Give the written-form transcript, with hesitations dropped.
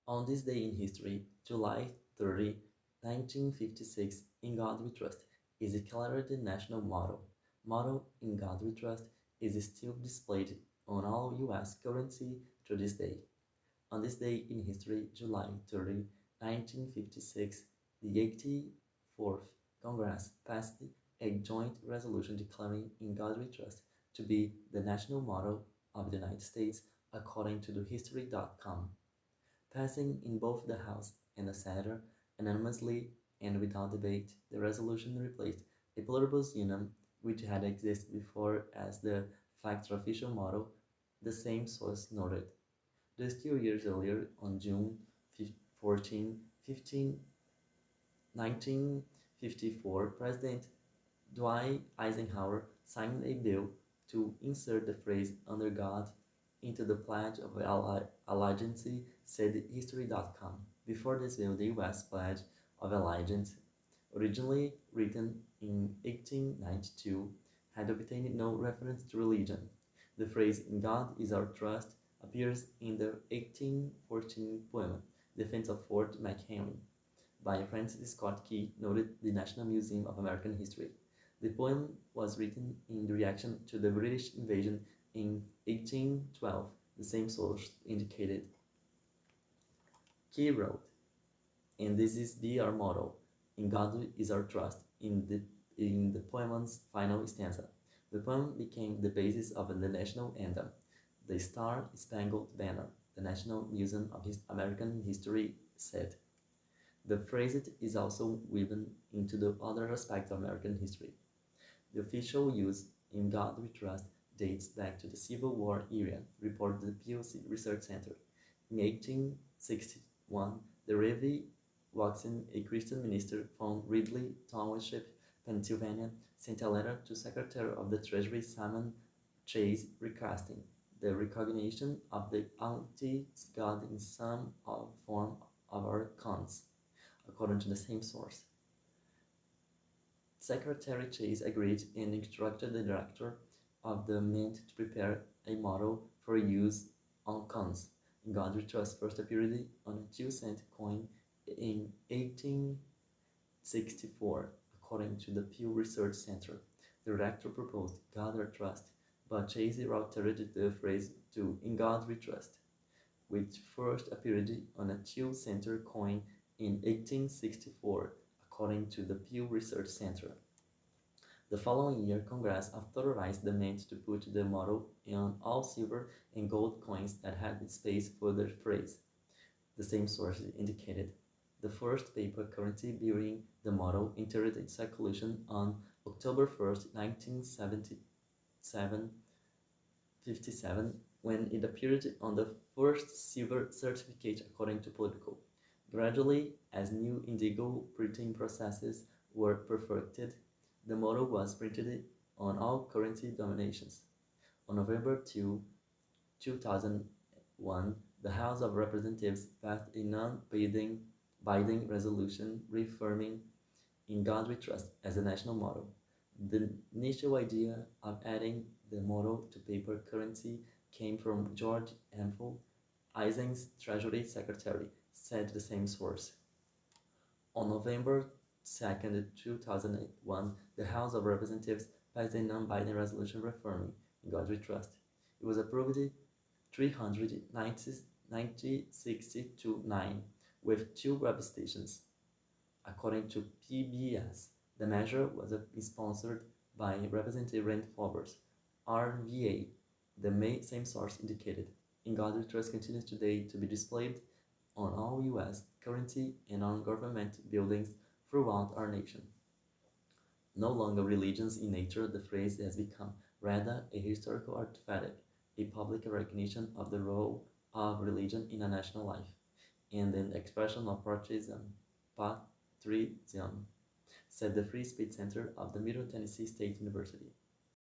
On this day in history, July 30, 1956, In God We Trust is declared the national motto. Motto In God We Trust is still displayed on all US currency to this day. On this day in history, July 30, 1956, the 84th Congress passed a joint resolution declaring In God We Trust to be the national motto of the United States according to the history.com. Passing in both the House and the Senate unanimously and without debate, the resolution replaced a pluribus unum, which had existed before as the facto official motto, the same source noted. Just 2 years earlier, on June 14, 1954, President Dwight Eisenhower signed a bill to insert the phrase "under God" into the Pledge of Allegiance, said History.com. Before this bill, the U.S. Pledge of Allegiance, originally written in 1892, had obtained no reference to religion. The phrase "In God is our trust" appears in the 1814 poem "Defense of Fort McHenry" by Francis Scott Key, noted the National Museum of American History. The poem was written in reaction to the British invasion in 1812, the same source indicated. Key wrote, "And this is be our motto, in God is our trust," in the poem's final stanza. The poem became the basis of the national anthem, the Star-Spangled Banner, the National Museum of American History said. The phrase is also woven into the other aspects of American history. The official use, "In God We Trust," dates back to the Civil War era, reported the Pew Research Center. In 1861, the Rev. Watson, a Christian minister from Ridley Township, Pennsylvania, sent a letter to Secretary of the Treasury Simon Chase requesting the recognition of the Almighty God in some form of our cons, according to the same source. Secretary Chase agreed and instructed the director of the Mint to prepare a model for use on cons. In God We Trust first appeared on a 2-cent coin in 1864, according to the Pew Research Center. The director proposed "God Our Trust," but Chase altered the phrase to "In God We Trust," which first appeared on a 2-cent coin in 1864, according to the Pew Research Center. The following year, Congress authorized the Mint to put the motto on all silver and gold coins that had space for the phrase. The same source indicated. The first paper currency bearing the motto entered in circulation on October 1st, 1957, when it appeared on the first silver certificate according to Politico. Gradually, as new indigo printing processes were perfected, the motto was printed on all currency denominations. On November 2, 2001, the House of Representatives passed a non-binding resolution reaffirming "In God We Trust" as the national motto. The initial idea of adding the motto to paper currency came from George Ample, Eisenhower's Treasury Secretary, said the same source. On November 2, 2001, the House of Representatives passed a non-binding resolution reaffirming "In God We Trust." It was approved 396 to 9, with 2 representations. According to PBS, the measure was sponsored by Representative Rand Forbes, RVA. The same source indicated. "In God We Trust" continues today to be displayed on all U.S. currency and on government buildings throughout our nation. No longer religious in nature, the phrase has become rather a historical artifact, a public recognition of the role of religion in a national life, and an expression of patriotism, said the Free Speech Center of the Middle Tennessee State University.